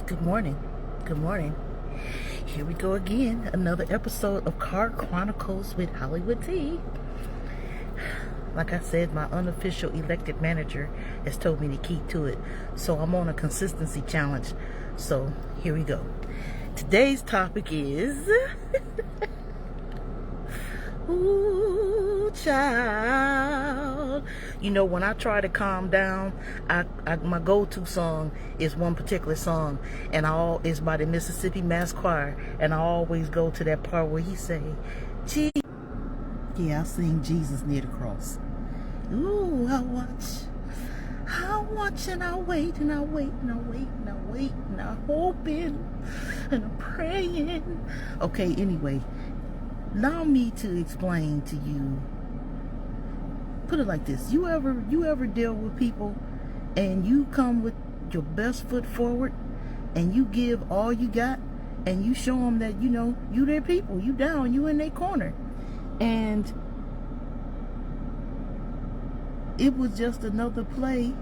Good morning. Good morning. Here we go again. Another episode of Card Chronicles with Hollywood T. Like I said, my unofficial elected manager has told me to keep to it. So I'm on a consistency challenge. So here we go. Today's topic is... Ooh, child. You know, when I try to calm down, my go-to song is one particular song, and it's by the Mississippi Mass Choir, and I always go to that part where he say, "Gee." Yeah, I sing Jesus near the cross. Ooh, I watch and I wait and I wait and I wait and I wait and I'm hoping and I'm praying. Okay, anyway. Allow me to explain to you. Put it like this: you ever deal with people and you come with your best foot forward and you give all you got and you show them that you their people, you down, you in their corner, and it was just another play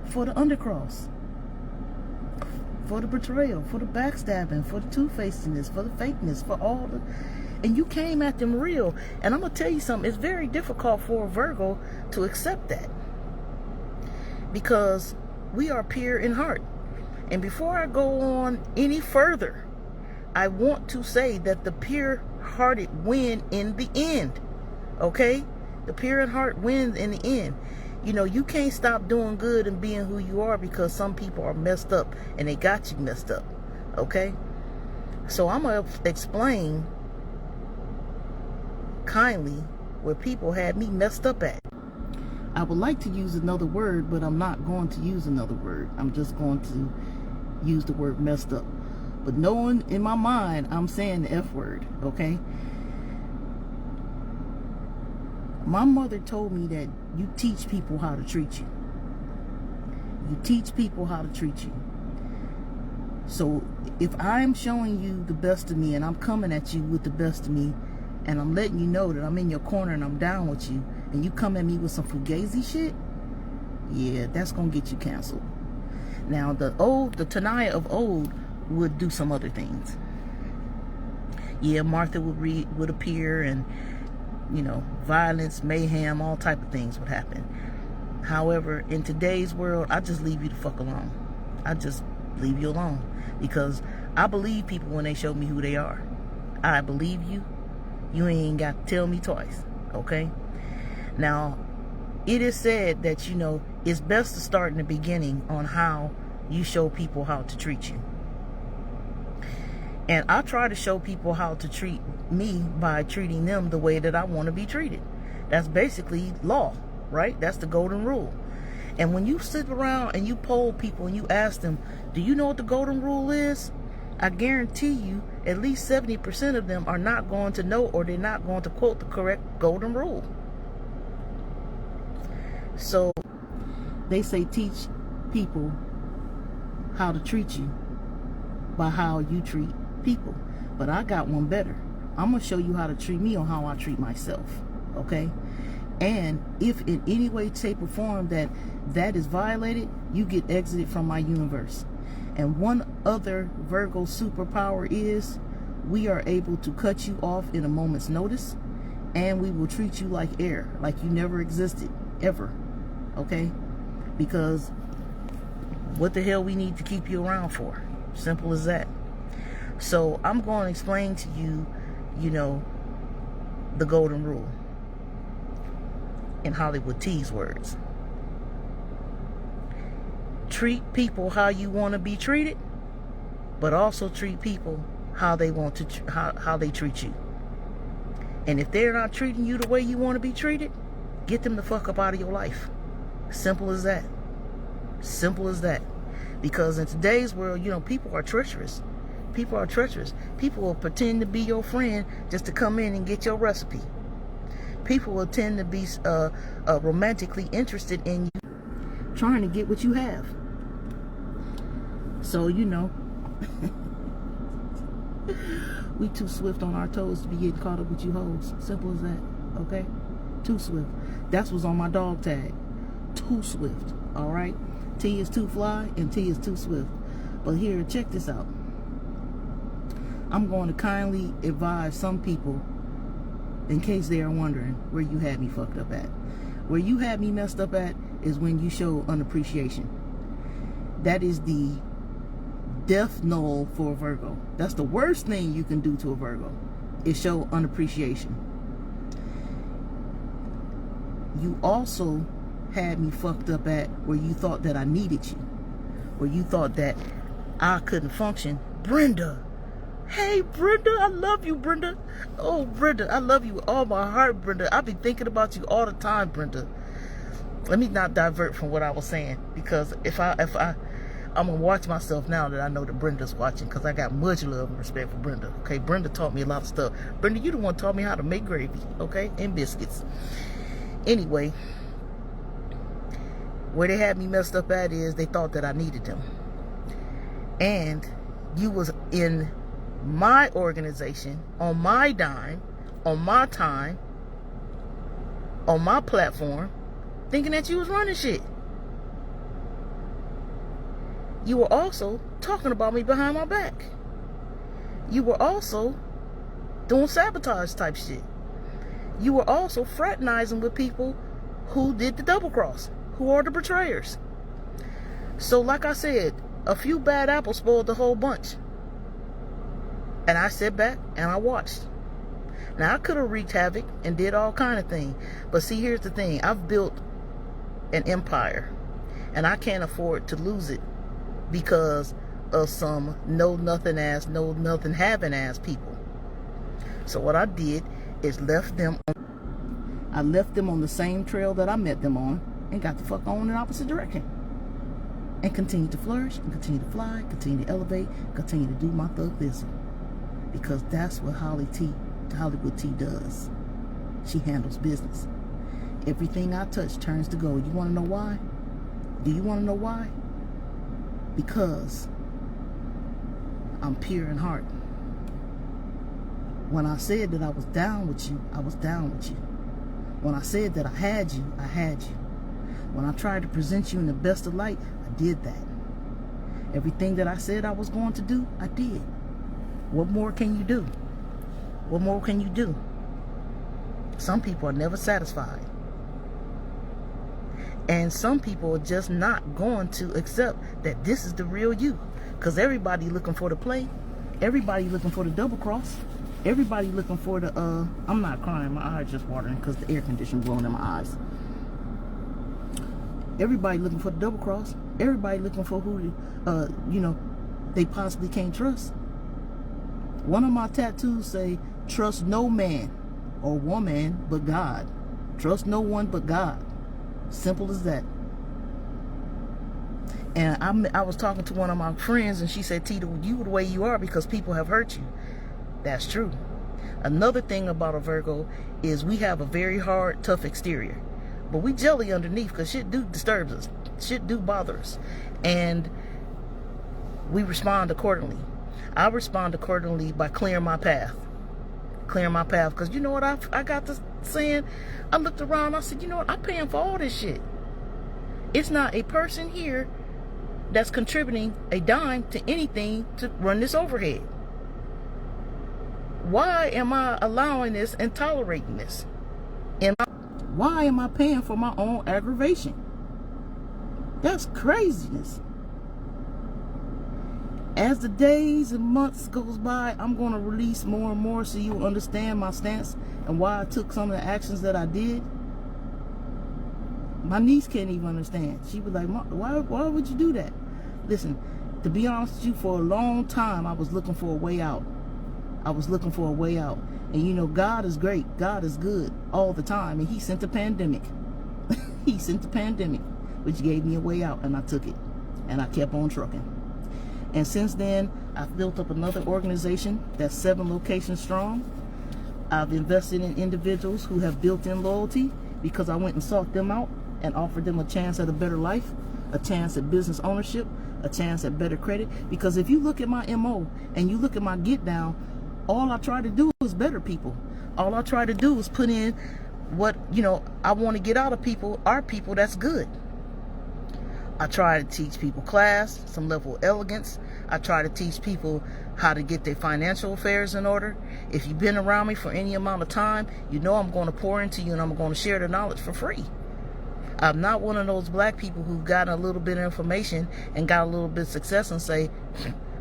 for the undercross, for the betrayal, for the backstabbing, for the two-facedness, for the fakeness, for all the... And you came at them real. And I'm going to tell you something. It's very difficult for a Virgo to accept that. Because we are pure in heart. And before I go on any further, I want to say that the pure-hearted win in the end. Okay? The pure in heart wins in the end. You know, you can't stop doing good and being who you are because some people are messed up and they got you messed up. Okay? So I'm going to explain kindly where people had me messed up at. I would like to use another word, but I'm not going to use another word. I'm just going to use the word messed up. But knowing in my mind, I'm saying the F word, okay? My mother told me that you teach people how to treat you. You teach people how to treat you. So if I'm showing you the best of me and I'm coming at you with the best of me, and I'm letting you know that I'm in your corner and I'm down with you, and you come at me with some fugazi shit, yeah, that's gonna get you canceled. Now, the Tanaya of old would do some other things. Yeah, Martha would appear, and violence, mayhem, all type of things would happen. However, in today's world, I just leave you the fuck alone. I just leave you alone, because I believe people when they show me who they are. I believe you. You ain't got to tell me twice, okay? Now, it is said that, it's best to start in the beginning on how you show people how to treat you. And I try to show people how to treat me by treating them the way that I want to be treated. That's basically law, right? That's the golden rule. And when you sit around and you poll people and you ask them, do you know what the golden rule is? I guarantee you at least 70% of them are not going to know, or they're not going to quote the correct golden rule. So they say teach people how to treat you by how you treat people. But I got one better. I'm going to show you how to treat me on how I treat myself. Okay? And if in any way, shape, or form that is violated, you get exited from my universe. And one other Virgo superpower is we are able to cut you off in a moment's notice, and we will treat you like air, like you never existed, ever. Okay? Because what the hell we need to keep you around for? Simple as that. So I'm going to explain to you, the golden rule in Hollywood T's words. Treat people how you want to be treated, but also treat people how they want to how they treat you. And if they're not treating you the way you want to be treated, get them the fuck up out of your life. Simple as that. Simple as that. Because in today's world, people are treacherous. People are treacherous. People will pretend to be your friend just to come in and get your recipe. People will tend to be romantically interested in you, trying to get what you have. So, we too swift on our toes to be getting caught up with you hoes. Simple as that, okay? Too swift. That's what's on my dog tag. Too swift, all right? T is too fly and T is too swift. But here, check this out. I'm going to kindly advise some people, in case they are wondering where you had me fucked up at. Where you had me messed up at is when you show unappreciation. That is the death knell for a Virgo. That's the worst thing you can do to a Virgo, is show unappreciation. You also had me fucked up at where you thought that I needed you, where you thought that I couldn't function. Brenda, hey Brenda, I love you, Brenda. Oh Brenda, I love you with all my heart, Brenda. I've been thinking about you all the time, Brenda. Let me not divert from what I was saying, because I'm gonna watch myself now that I know that Brenda's watching, because I got much love and respect for Brenda. Okay, Brenda taught me a lot of stuff. Brenda, you the one taught me how to make gravy, okay, and biscuits. Anyway, where they had me messed up at is they thought that I needed them. And you was in my organization, on my dime, on my time, on my platform, thinking that you was running shit. You were also talking about me behind my back. You were also doing sabotage type shit. You were also fraternizing with people who did the double cross, who are the betrayers. So like I said, a few bad apples spoiled the whole bunch. And I sat back and I watched. Now I could have wreaked havoc and did all kind of things. But see, here's the thing. I've built an empire. And I can't afford to lose it because of some know nothing having ass people. So what I did is left them on the same trail that I met them on, and got the fuck on in the opposite direction, and continue to flourish, and continue to fly, continue to elevate, continue to do my thuggism, because that's what Hollywood T does. She handles business. Everything I touch turns to gold. You want to know why? Do you want to know why? Because I'm pure in heart. When I said that I was down with you, I was down with you. When I said that I had you, I had you. When I tried to present you in the best of light, I did that. Everything that I said I was going to do, I did. What more can you do? What more can you do? Some people are never satisfied. And some people are just not going to accept that this is the real you. Because everybody looking for the play. Everybody looking for the double cross. Everybody looking for the, I'm not crying, my eyes just watering because the air conditioner blowing in my eyes. Everybody looking for the double cross. Everybody looking for who, they possibly can't trust. One of my tattoos say, trust no man or woman but God. Trust no one but God. Simple as that. And I was talking to one of my friends, and she said, Tita, you the way you are because people have hurt you. That's true. Another thing about a Virgo is we have a very hard, tough exterior, but we jelly underneath because shit do disturb us. Shit do bother us. And we respond accordingly. I respond accordingly by clearing my path. Clearing my path. Because you know what I got this saying? I looked around, I said, you know what? I'm paying for all this shit. It's not a person here that's contributing a dime to anything to run this overhead. Why am I allowing this and tolerating this? Why am I paying for my own aggravation? That's craziness. As the days and months goes by, I'm going to release more and more so you understand my stance and why I took some of the actions that I did. My niece can't even understand. She was like, why would you do that? Listen, to be honest with you, for a long time, I was looking for a way out. I was looking for a way out. And you know, God is great. God is good all the time. And he sent the pandemic. He sent the pandemic, which gave me a way out. And I took it. And I kept on trucking. And since then, I've built up another organization that's 7 locations strong. I've invested in individuals who have built-in loyalty because I went and sought them out and offered them a chance at a better life, a chance at business ownership, a chance at better credit. Because if you look at my MO and you look at my get down, all I try to do is better people. All I try to do is put in what, I want to get out of people, our people, that's good. I try to teach people class, some level of elegance. I try to teach people how to get their financial affairs in order. If you've been around me for any amount of time, you know I'm going to pour into you and I'm going to share the knowledge for free. I'm not one of those black people who've gotten a little bit of information and got a little bit of success and say,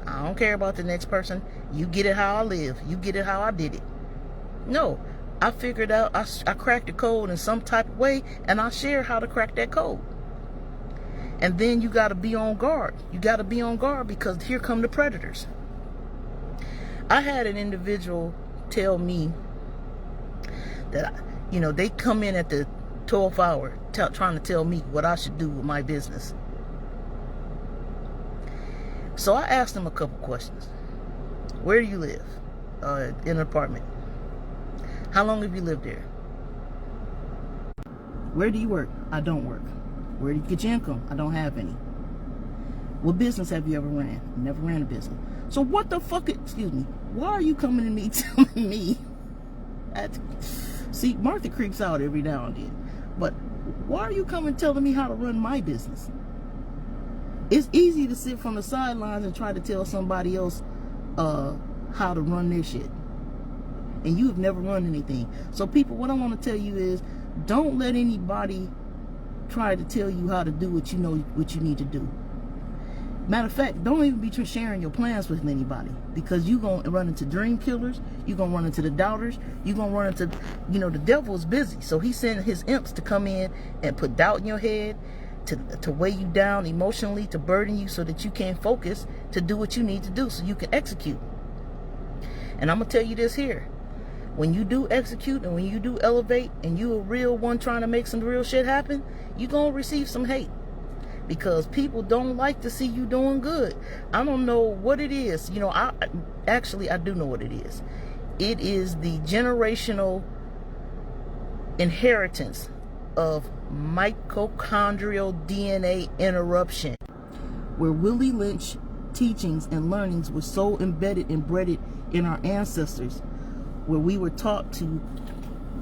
I don't care about the next person. You get it how I live. You get it how I did it. No, I figured out, I cracked the code in some type of way, and I share how to crack that code. And then you got to be on guard. You got to be on guard because here come the predators. I had an individual tell me that, you know, they come in at the 12th hour trying to tell me what I should do with my business. So I asked them a couple questions. Where do you live? In an apartment. How long have you lived there? Where do you work? I don't work. Where do you get your income? I don't have any. What business have you ever ran? Never ran a business. So what the fuck, excuse me, why are you coming to me telling me, see, Martha creeps out every now and then, but why are you coming telling me how to run my business? It's easy to sit from the sidelines and try to tell somebody else how to run their shit. And you have never run anything. So people, what I want to tell you is, don't let anybody try to tell you how to do what you know what you need to do. Matter of fact, don't even be sharing your plans with anybody, because you're going to run into dream killers, you're going to run into the doubters, you're going to run into, you know, the devil is busy. So he sent his imps to come in and put doubt in your head, to weigh you down emotionally, to burden you so that you can't focus to do what you need to do so you can execute. And I'm going to tell you this here. When you do execute and when you do elevate and you a real one trying to make some real shit happen, you're going to receive some hate. Because people don't like to see you doing good. I don't know what it is. You know, I do know what it is. It is the generational inheritance of mitochondrial DNA interruption, where Willie Lynch teachings and learnings were so embedded and bred in our ancestors, where we were taught to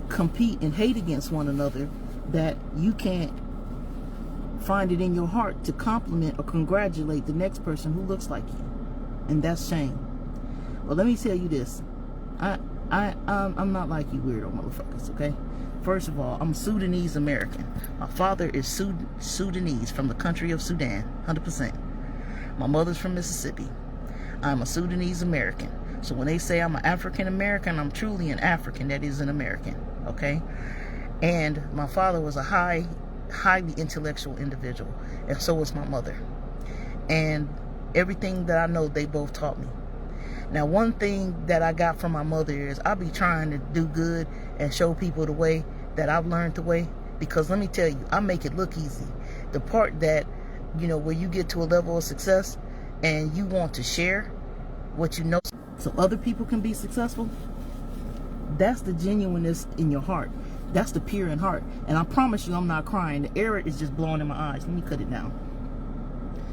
compete and hate against one another, that you can't find it in your heart to compliment or congratulate the next person who looks like you. And that's shame. Well, let me tell you this. I'm not like you weirdo motherfuckers, okay? First of all, I'm Sudanese American. My father is Sudanese, from the country of Sudan, 100%. My mother's from Mississippi. I'm a Sudanese American. So when they say I'm an African American, I'm truly an African that is an American, okay? And my father was a highly intellectual individual, and so was my mother. And everything that I know, they both taught me. Now, one thing that I got from my mother is I be trying to do good and show people the way that I've learned the way, because let me tell you, I make it look easy. The part that, you know, where you get to a level of success and you want to share what you know so other people can be successful, that's the genuineness in your heart. That's the pure in heart. And I promise you, I'm not crying. The air is just blowing in my eyes. Let me cut it down,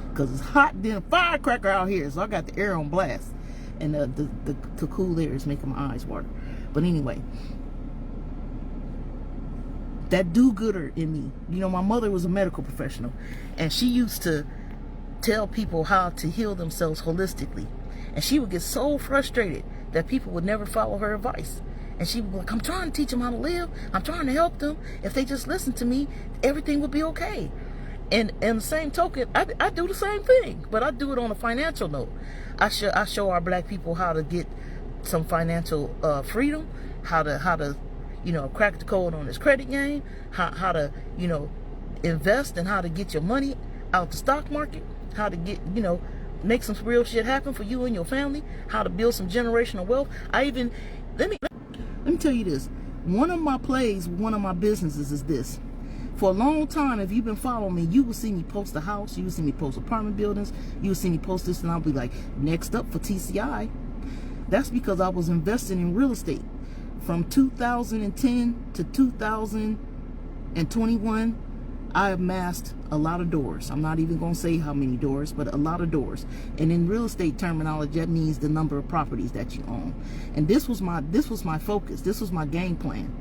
because it's hot than a firecracker out here. So I got the air on blast, and the cool air is making my eyes water. But anyway, that do-gooder in me. You know, my mother was a medical professional, and she used to tell people how to heal themselves holistically. And she would get so frustrated that people would never follow her advice. And she would be like, I'm trying to teach them how to live. I'm trying to help them. If they just listen to me, everything would be okay. And the same token, I do the same thing, but I do it on a financial note. I show our black people how to get some financial freedom, how to you know, crack the code on this credit game, how to, you know, invest, and how to get your money out the stock market, how to get, you know, make some real shit happen for you and your family, how to build some generational wealth. Let me tell you this. One of my plays, one of my businesses is this. For a long time, if you've been following me, you will see me post a house, you will see me post apartment buildings, you will see me post this, and I'll be like, next up for TCI. That's because I was investing in real estate. From 2010 to 2021, I amassed a lot of doors. I'm not even going to say how many doors, but a lot of doors. And in real estate terminology, that means the number of properties that you own. And this was my focus. This was my game plan.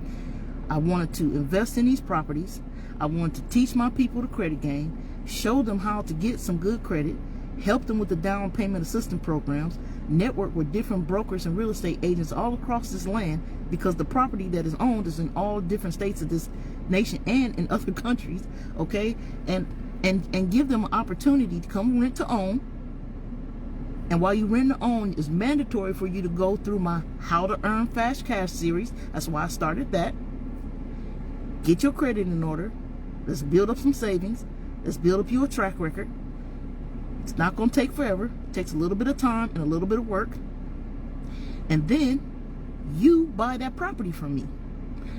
I wanted to invest in these properties. I wanted to teach my people the credit game, show them how to get some good credit, help them with the down payment assistance programs, network with different brokers and real estate agents all across this land, because the property that is owned is in all different states of this nation and in other countries, okay? And give them an opportunity to come rent to own. And while you rent to own, it's mandatory for you to go through my How to Earn Fast Cash series. That's why I started that. Get your credit in order. Let's build up some savings. Let's build up you a track record. It's not going to take forever. It takes a little bit of time and a little bit of work. And then you buy that property from me.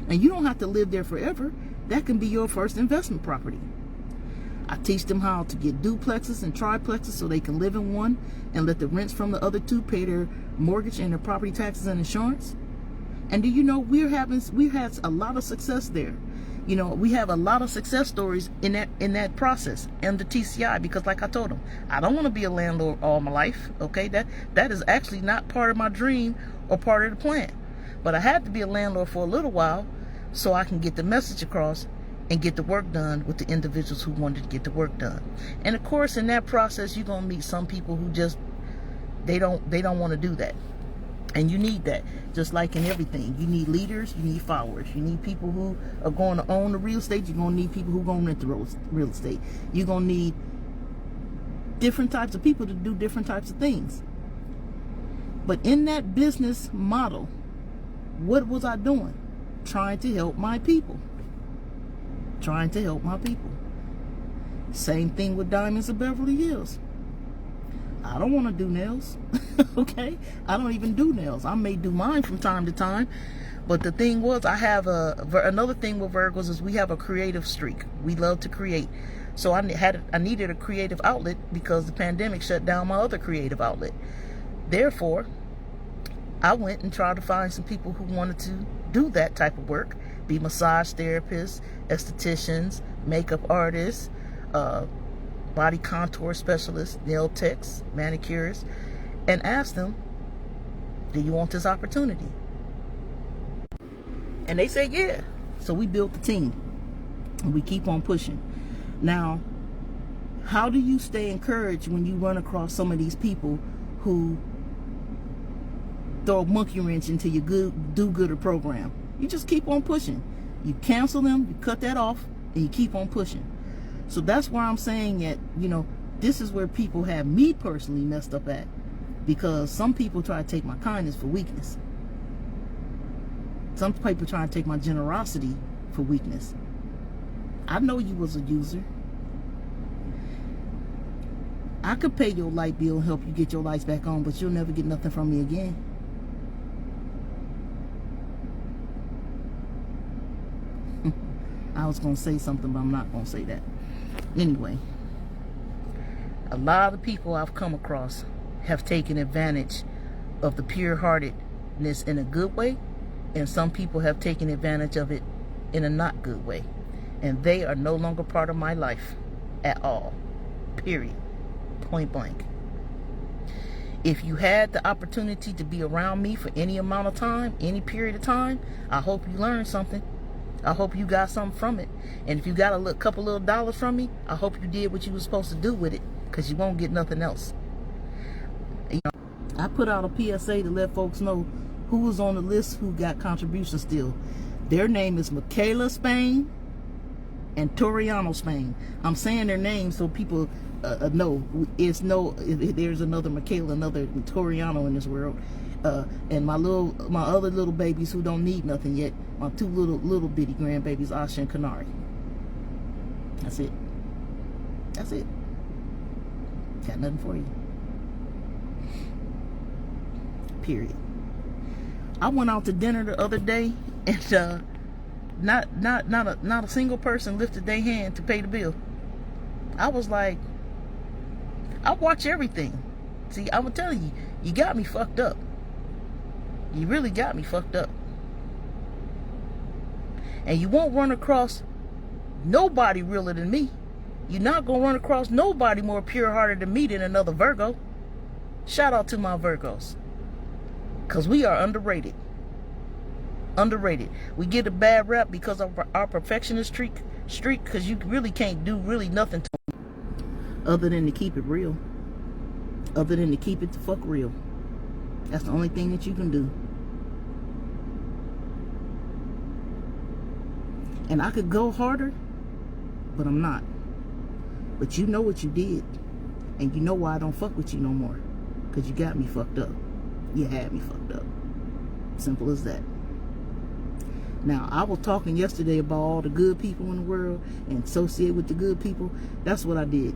And you don't have to live there forever. That can be your first investment property. I teach them how to get duplexes and triplexes so they can live in one and let the rents from the other two pay their mortgage and their property taxes and insurance. And do you know, we've had a lot of success there. You know, we have a lot of success stories in that process and the TCI, because like I told them, I don't want to be a landlord all my life, okay? That is actually not part of my dream or part of the plan. But I had to be a landlord for a little while so I can get the message across and get the work done with the individuals who wanted to get the work done. And of course, in that process, you're gonna meet some people who just they don't want to do that. And you need that, just like in everything. You need leaders, you need followers. You need people who are going to own the real estate. You're going to need people who are going to rent the real estate. You're going to need different types of people to do different types of things. But in that business model, what was I doing? Trying to help my people. Trying to help my people. Same thing with Diamonds of Beverly Hills. I don't want to do nails, okay? I don't even do nails. I may do mine from time to time, but the thing was, I have another thing with Virgos is we have a creative streak. We love to create. So I needed a creative outlet because the pandemic shut down my other creative outlet. Therefore, I went and tried to find some people who wanted to do that type of work, be massage therapists, estheticians, makeup artists, body contour specialists, nail techs, manicurists, and asked them, do you want this opportunity? And they said, yeah. So we built the team and we keep on pushing. Now, how do you stay encouraged when you run across some of these people who throw a monkey wrench into your do-gooder program? You just keep on pushing. You cancel them, you cut that off, and you keep on pushing. So that's why I'm saying that, you know, this is where people have me personally messed up at. Because some people try to take my kindness for weakness. Some people try to take my generosity for weakness. I know you was a user. I could pay your light bill and help you get your lights back on, but you'll never get nothing from me again. I was going to say something, but I'm not going to say that. Anyway, a lot of people I've come across have taken advantage of the pure-heartedness in a good way, and some people have taken advantage of it in a not good way. And they are no longer part of my life at all. Period. Point blank. If you had the opportunity to be around me for any amount of time, any period of time, I hope you learned something. I hope you got something from it. And if you got a couple little dollars from me, I hope you did what you were supposed to do with it, because you won't get nothing else. You know, I put out a PSA to let folks know who was on the list who got contributions still. Their name is Michaela Spain and Toriano Spain. I'm saying their names so people know. There's another Michaela, another Toriano in this world. And my other little babies who don't need nothing yet, my two little bitty grandbabies, Asha and Kanari. That's it. That's it. Got nothing for you. Period. I went out to dinner the other day, and not a single person lifted their hand to pay the bill. I was like, I watch everything. See, I will tell you, you got me fucked up. You really got me fucked up. And you won't run across nobody realer than me. You're not going to run across nobody more pure-hearted than me than another Virgo. Shout out to my Virgos. Because we are underrated. Underrated. We get a bad rap because of our perfectionist streak, because you really can't do really nothing to them. other than to keep it real. Other than to keep it the fuck real. That's the only thing that you can do. And I could go harder, but I'm not. But you know what you did. And you know why I don't fuck with you no more. Because you got me fucked up. You had me fucked up. Simple as that. Now, I was talking yesterday about all the good people in the world and associate with the good people. That's what I did.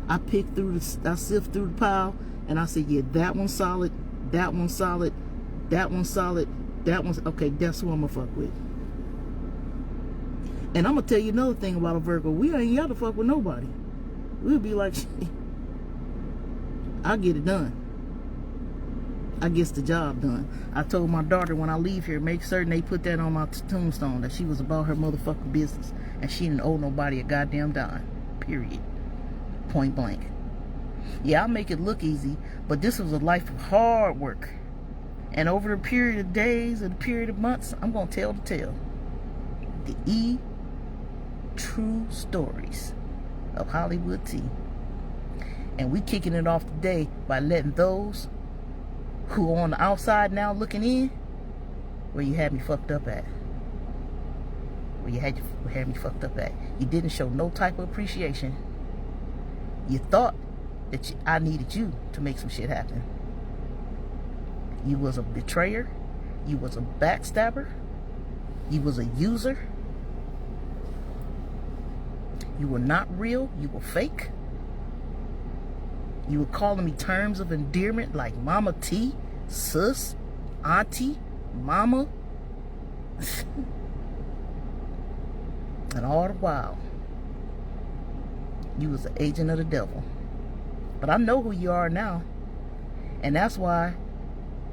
I picked through I sift through the pile, and I said, yeah, that one's solid, that one's solid, that one's solid, that one's, okay, that's who I'm gonna fuck with. And I'm gonna tell you another thing about a Virgo. We ain't got to fuck with nobody. We'll be like, I get it done. I gets the job done. I told my daughter when I leave here, make certain they put that on my tombstone, that she was about her motherfucking business and she didn't owe nobody a goddamn dime. Period. Point blank. Yeah, I'll make it look easy, but this was a life of hard work. And over the period of days and the period of months, I'm gonna tell the tale. The true stories of Hollywood tea. And we kicking it off today by letting those who are on the outside now looking in, where you had me fucked up at. Where you had me fucked up at. You didn't show no type of appreciation. You thought that I needed you to make some shit happen. You was a betrayer. You was a backstabber. You was a user. You were not real. You were fake. You were calling me terms of endearment like Mama T, Sus, Auntie, Mama. And all the while, you was an agent of the devil. But I know who you are now. And that's why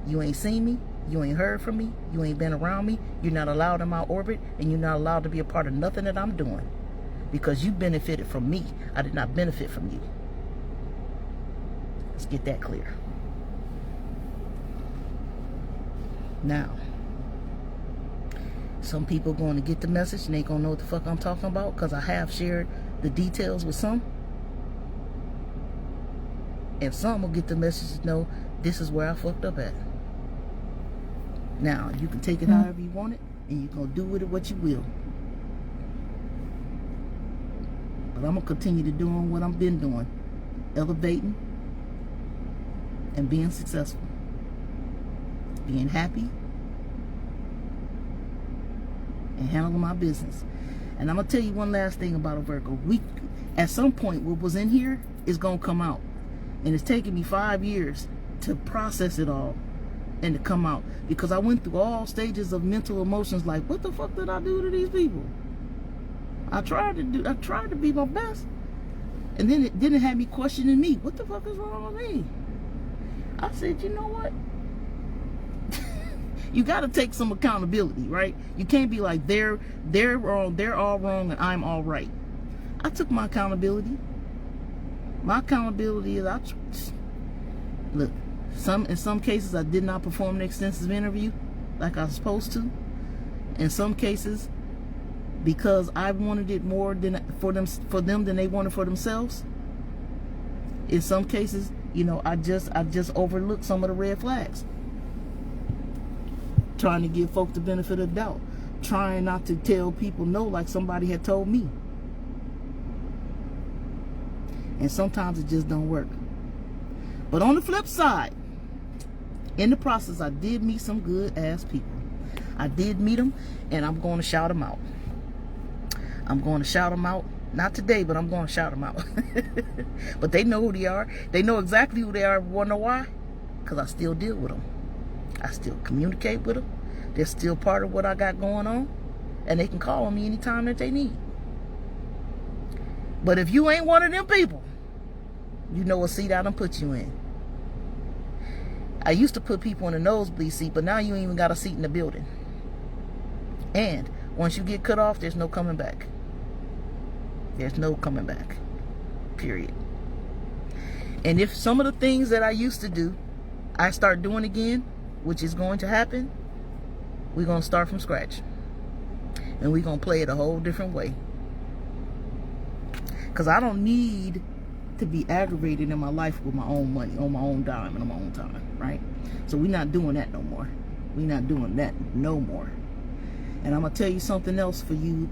you ain't seen me, you ain't heard from me, you ain't been around me, you're not allowed in my orbit, and you're not allowed to be a part of nothing that I'm doing. Because you benefited from me. I did not benefit from you. Let's get that clear. Now, some people going to get the message and they going to know what the fuck I'm talking about, because I have shared the details with some. And some will get the message to know this is where I fucked up at. Now, you can take it however you want it, and you're going to do with it what you will. But I'm going to continue to doing what I've been doing. Elevating and being successful. Being happy. And handling my business. And I'm going to tell you one last thing about a Virgo. At some point, what was in here is going to come out. And it's taken me 5 years to process it all and to come out. Because I went through all stages of mental emotions like, what the fuck did I do to these people? I tried to be my best. And then it had me questioning me. What the fuck is wrong with me? I said, you know what? You got to take some accountability, right? You can't be like, they're wrong, they're all wrong, and I'm all right. I took my accountability. My accountability is, look, in some cases I did not perform an extensive interview like I was supposed to. In some cases, because I wanted it more than for them than they wanted for themselves. In some cases, you know, I just overlooked some of the red flags. Trying to give folk the benefit of the doubt. Trying not to tell people no like somebody had told me. And sometimes it just don't work. But on the flip side, in the process, I did meet some good ass people. I did meet them, and I'm going to shout them out. I'm going to shout them out. Not today, but I'm going to shout them out. But they know who they are. They know exactly who they are. Want to know why? Because I still deal with them. I still communicate with them. They're still part of what I got going on. And they can call on me anytime that they need. But if you ain't one of them people, you know what seat I done put you in. I used to put people in the nosebleed seat, but now you ain't even got a seat in the building. And once you get cut off, there's no coming back. There's no coming back. Period. And if some of the things that I used to do, I start doing again, which is going to happen, we're going to start from scratch. And we're going to play it a whole different way. Because I don't need to be aggravated in my life with my own money, on my own dime, and on my own time, right? So we're not doing that no more. We're not doing that no more. And I'm going to tell you something else for you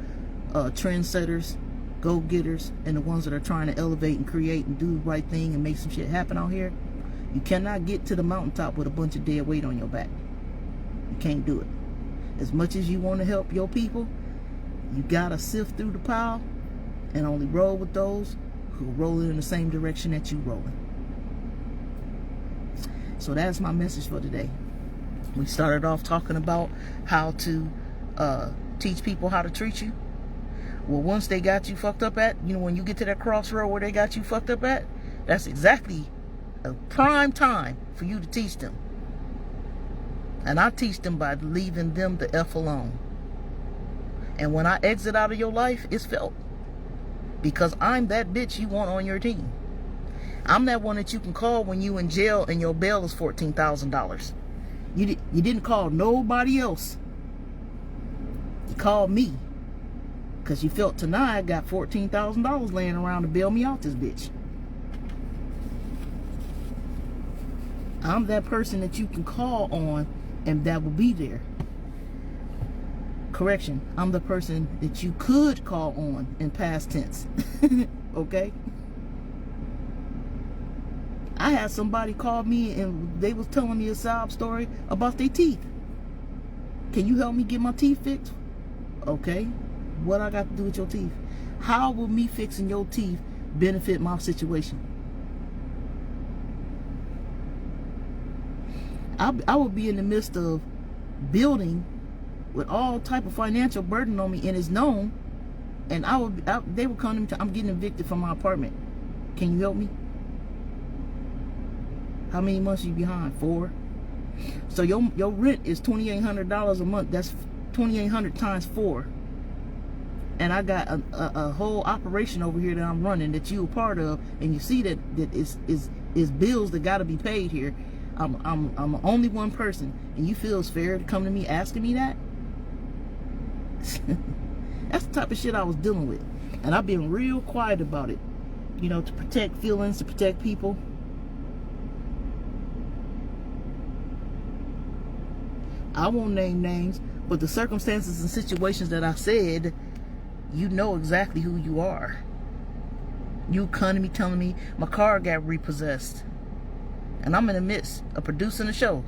trendsetters, go-getters, and the ones that are trying to elevate and create and do the right thing and make some shit happen out here. You cannot get to the mountaintop with a bunch of dead weight on your back. You can't do it. As much as you want to help your people, you got to sift through the pile and only roll with those who are rolling in the same direction that you rolling. So that's my message for today. We started off talking about how to teach people how to treat you. Well, once they got you fucked up at, you know, when you get to that crossroad where they got you fucked up at, that's exactly a prime time for you to teach them. And I teach them by leaving them the F alone. And when I exit out of your life, it's felt. Because I'm that bitch you want on your team. I'm that one that you can call when you in jail and your bail is $14,000. You didn't call nobody else. You called me. Because you felt tonight I got $14,000 laying around to bail me out this bitch. I'm that person that you can call on and that will be there. Correction, I'm the person that you could call on in past tense. Okay? I had somebody call me and they was telling me a sob story about their teeth. Can you help me get my teeth fixed? Okay. What I got to do with your teeth? How will me fixing your teeth benefit my situation? I would be in the midst of building with all type of financial burden on me, and it's known, and they would come to me, I'm getting evicted from my apartment. Can you help me? How many months are you behind? 4. So your rent is $2,800 a month. That's $2,800 times 4. And I got a whole operation over here that I'm running that you a part of, and you see that is bills that got to be paid here. I'm only one person, and you feel it's fair to come to me asking me that? That's the type of shit I was dealing with, and I've been real quiet about it, you know, to protect feelings, to protect people. I won't name names, but the circumstances and situations that I said, you know exactly who you are. You come to me telling me my car got repossessed, and I'm in the midst of producing a show,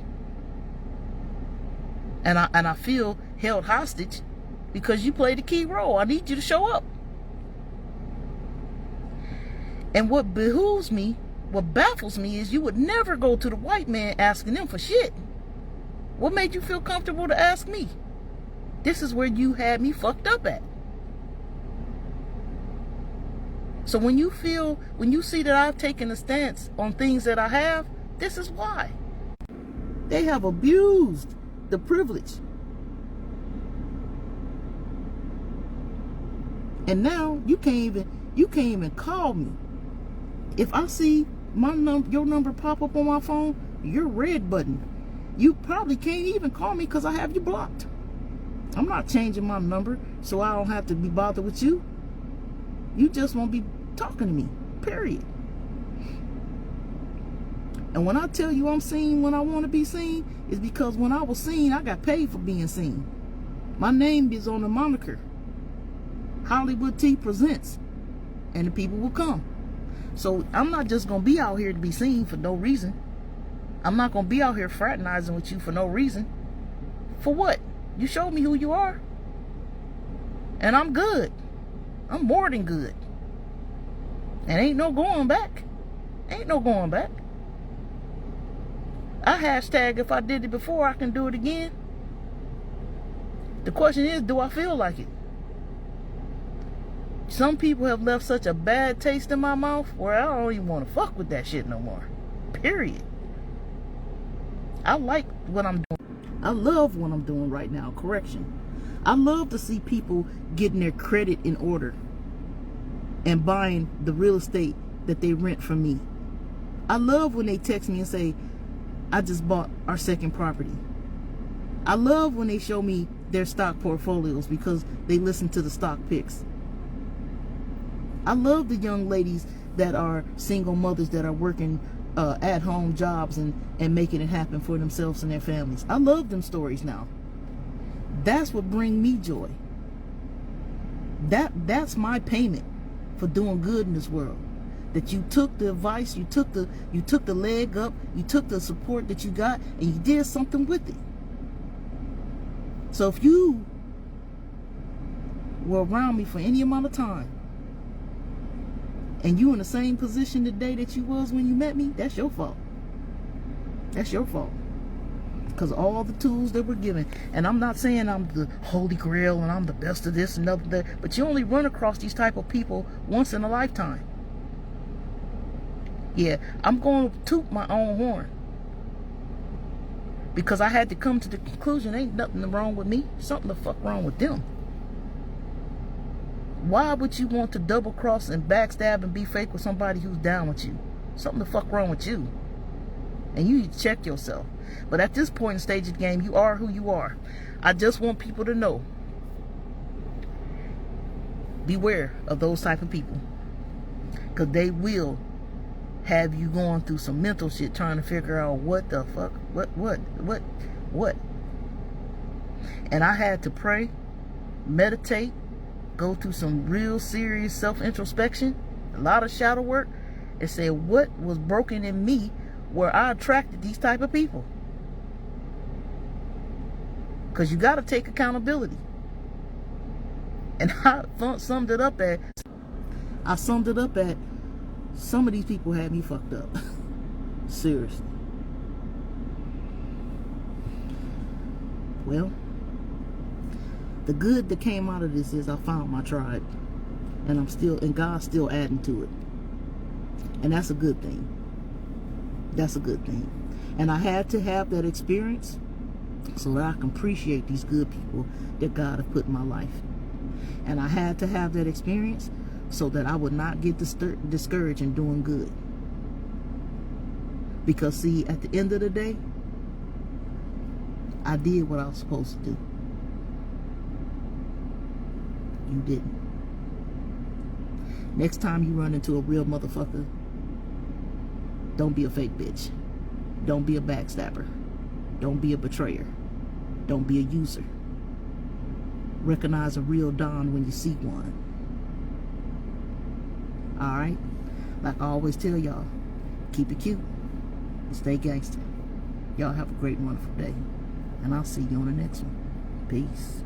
and I feel held hostage because you played a key role. I need you to show up. And what behooves me, what baffles me, is you would never go to the white man asking them for shit. What made you feel comfortable to ask me? This is where you had me fucked up at. So when you see that I've taken a stance on things that I have, this is why. They have abused the privilege. And now you can't even call me. If I see your number pop up on my phone, your red button, you probably can't even call me because I have you blocked. I'm not changing my number so I don't have to be bothered with you. You just won't be talking to me, period. And when I tell you I'm seen when I want to be seen, it's because when I was seen, I got paid for being seen. My name is on the moniker. Hollywood T presents, and the people will come. So I'm not just going to be out here to be seen for no reason. I'm not going to be out here fraternizing with you for no reason. For what? You showed me who you are. And I'm good. I'm more than good. And ain't no going back. Ain't no going back. I hashtag if I did it before, I can do it again. The question is, do I feel like it? Some people have left such a bad taste in my mouth where I don't even want to fuck with that shit no more. Period. I like what I'm doing. I love what I'm doing right now. Correction. I love to see people getting their credit in order and buying the real estate that they rent from me. I love when they text me and say, I just bought our second property. I love when they show me their stock portfolios because they listen to the stock picks. I love the young ladies that are single mothers that are working at-home jobs and making it happen for themselves and their families. I love them stories now. That's what brings me joy. That's my payment for doing good in this world. That you took the advice, you took the leg up, you took the support that you got, and you did something with it. So if you were around me for any amount of time, and you in the same position today that you was when you met me, that's your fault. That's your fault. Because all the tools that we're given, and I'm not saying I'm the holy grail and I'm the best of this and of that, but you only run across these type of people once in a lifetime. Yeah, I'm going to toot my own horn, because I had to come to the conclusion ain't nothing wrong with me, something the fuck wrong with them. Why would you want to double cross and backstab and be fake with somebody who's down with you? Something the fuck wrong with you. And you need to check yourself. But at this point in stage of the game, you are who you are. I just want people to know, beware of those type of people, because they will have you going through some mental shit trying to figure out what the fuck, what. And I had to pray, meditate, go through some real serious self-introspection, a lot of shadow work, and say what was broken in me where I attracted these type of people. Because you got to take accountability. And I summed it up at some of these people had me fucked up. Seriously. Well, the good that came out of this is I found my tribe. And God's still adding to it. And that's a good thing. That's a good thing. And I had to have that experience so that I can appreciate these good people that God has put in my life. And I had to have that experience so that I would not get discouraged in doing good. Because see, at the end of the day, I did what I was supposed to do. You didn't. Next time you run into a real motherfucker, don't be a fake bitch. Don't be a backstabber. Don't be a betrayer. Don't be a user. Recognize a real Don when you see one. Alright? Like I always tell y'all, keep it cute and stay gangster. Y'all have a great, wonderful day. And I'll see you on the next one. Peace.